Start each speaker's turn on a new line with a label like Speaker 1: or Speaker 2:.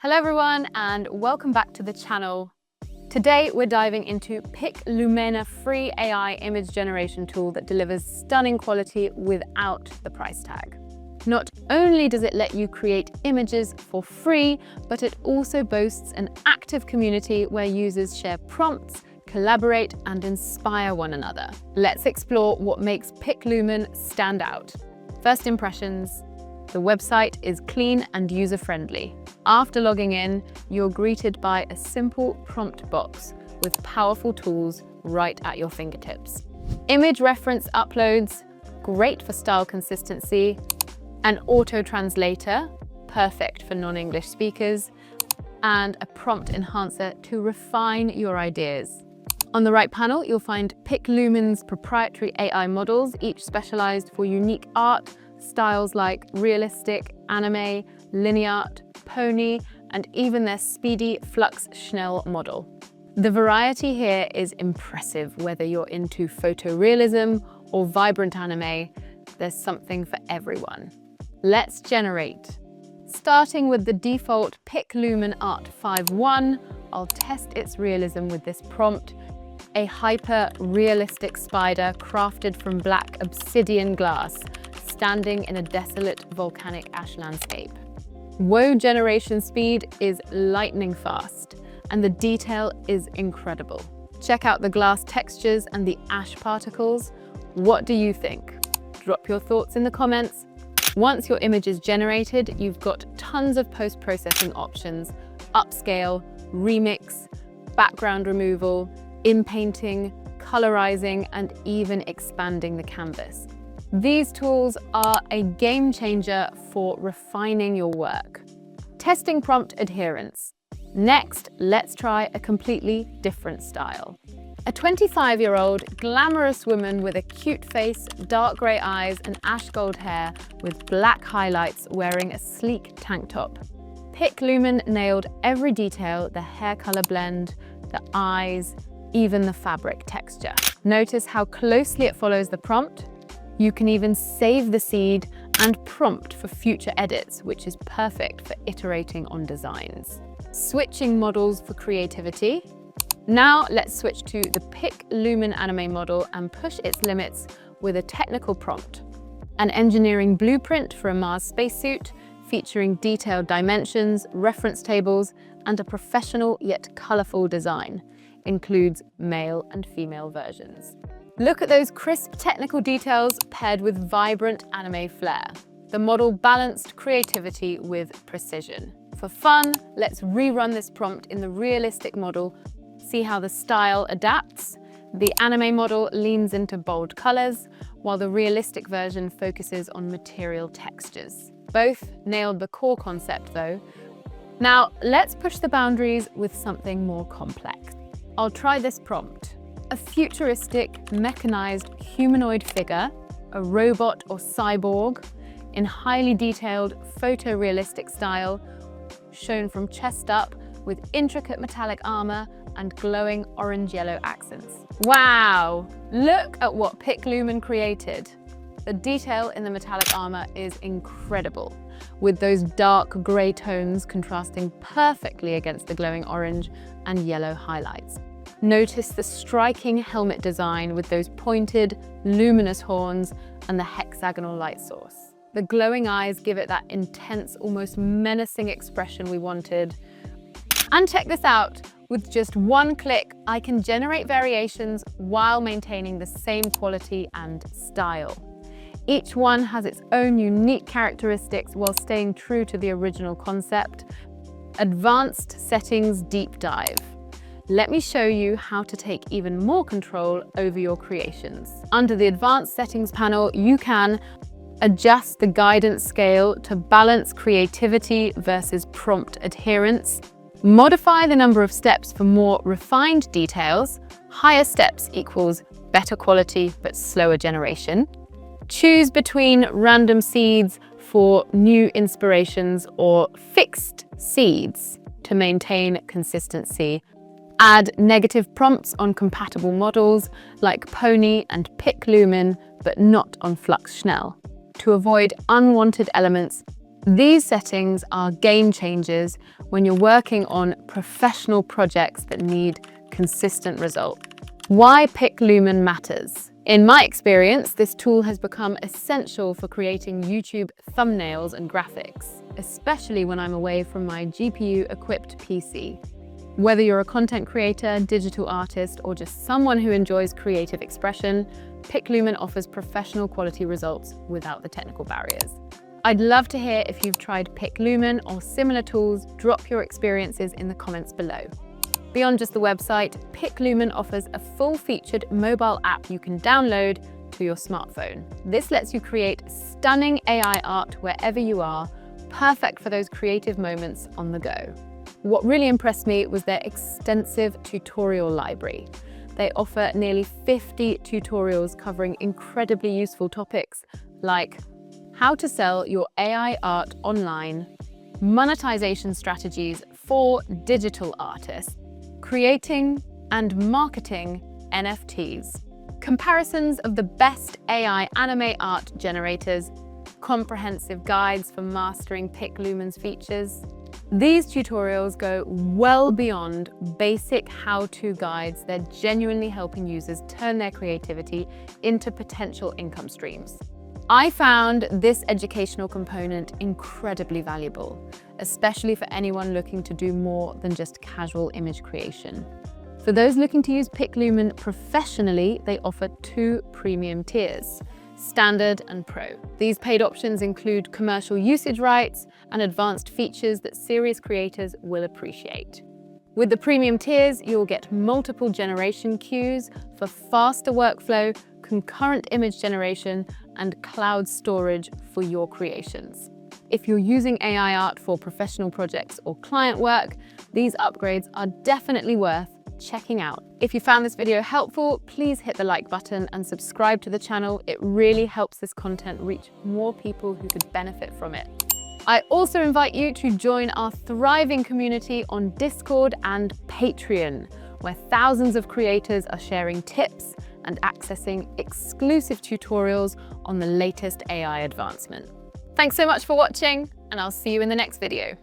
Speaker 1: Hello everyone and welcome back to the channel. Today we're diving into PicLumen, a free AI image generation tool that delivers stunning quality without the price tag. Not only does it let you create images for free, but it also boasts an active community where users share prompts, collaborate and inspire one another. Let's explore what makes PicLumen stand out. First impressions. The website is clean and user-friendly. After logging in, you're greeted by a simple prompt box with powerful tools right at your fingertips. Image reference uploads, great for style consistency, an auto-translator, perfect for non-English speakers, and a prompt enhancer to refine your ideas. On the right panel, you'll find PicLumen's proprietary AI models, each specialized for unique art, styles like realistic, anime, lineart, pony, and even their speedy Flux Schnell model. The variety here is impressive. Whether you're into photorealism or vibrant anime, there's something for everyone. Let's generate. Starting with the default PicLumen Art 5.1, I'll test its realism with this prompt. A hyper-realistic spider crafted from black obsidian glass, standing in a desolate volcanic ash landscape. WoW generation speed is lightning fast, and the detail is incredible. Check out the glass textures and the ash particles. What do you think? Drop your thoughts in the comments. Once your image is generated, you've got tons of post-processing options: upscale, remix, background removal, inpainting, colorizing, and even expanding the canvas. These tools are a game changer for refining your work. Testing prompt adherence. Next, let's try a completely different style. A 25-year-old glamorous woman with a cute face, dark grey eyes, and ash gold hair with black highlights wearing a sleek tank top. PicLumen nailed every detail: the hair color blend, the eyes, even the fabric texture. Notice how closely it follows the prompt. You can even save the seed and prompt for future edits, which is perfect for iterating on designs. Switching models for creativity. Now let's switch to the PicLumen anime model and push its limits with a technical prompt. An engineering blueprint for a Mars spacesuit, featuring detailed dimensions, reference tables, and a professional yet colorful design. Includes male and female versions. Look at those crisp technical details paired with vibrant anime flair. The model balanced creativity with precision. For fun, let's rerun this prompt in the realistic model. See how the style adapts. The anime model leans into bold colors, while the realistic version focuses on material textures. Both nailed the core concept though. Now let's push the boundaries with something more complex. I'll try this prompt. A futuristic, mechanized humanoid figure, a robot or cyborg, in highly detailed photorealistic style, shown from chest up with intricate metallic armor and glowing orange-yellow accents. Wow! Look at what PicLumen created. The detail in the metallic armor is incredible, with those dark gray tones contrasting perfectly against the glowing orange and yellow highlights. Notice the striking helmet design with those pointed, luminous horns and the hexagonal light source. The glowing eyes give it that intense, almost menacing expression we wanted. And check this out, with just one click, I can generate variations while maintaining the same quality and style. Each one has its own unique characteristics while staying true to the original concept. Advanced settings deep dive. Let me show you how to take even more control over your creations. Under the Advanced Settings panel, you can adjust the guidance scale to balance creativity versus prompt adherence, modify the number of steps for more refined details, higher steps equals better quality but slower generation, choose between random seeds for new inspirations or fixed seeds to maintain consistency. Add negative prompts on compatible models like Pony and PicLumen, but not on Flux Schnell. To avoid unwanted elements, These settings are game changers when you're working on professional projects that need consistent results. Why PicLumen matters. In my experience, this tool has become essential for creating YouTube thumbnails and graphics, especially when I'm away from my GPU-equipped PC. Whether you're a content creator, digital artist, or just someone who enjoys creative expression, PicLumen offers professional quality results without the technical barriers. I'd love to hear if you've tried PicLumen or similar tools. Drop your experiences in the comments below. Beyond just the website, PicLumen offers a full-featured mobile app you can download to your smartphone. This lets you create stunning AI art wherever you are, perfect for those creative moments on the go. What really impressed me was their extensive tutorial library. They offer nearly 50 tutorials covering incredibly useful topics like how to sell your AI art online, monetization strategies for digital artists, creating and marketing NFTs, comparisons of the best AI anime art generators, comprehensive guides for mastering PicLumen's features. These tutorials go well beyond basic how-to guides. They're genuinely helping users turn their creativity into potential income streams. I found this educational component incredibly valuable, especially for anyone looking to do more than just casual image creation. For those looking to use PicLumen professionally, they offer 2 premium tiers, Standard and Pro. These paid options include commercial usage rights and advanced features that serious creators will appreciate. With the premium tiers, you'll get multiple generation queues for faster workflow, concurrent image generation, and cloud storage for your creations. If you're using AI art for professional projects or client work, these upgrades are definitely worth checking out. If you found this video helpful, please hit the like button and subscribe to the channel. It really helps this content reach more people who could benefit from it. I also invite you to join our thriving community on Discord and Patreon, where thousands of creators are sharing tips and accessing exclusive tutorials on the latest AI advancement. Thanks so much for watching, and I'll see you in the next video.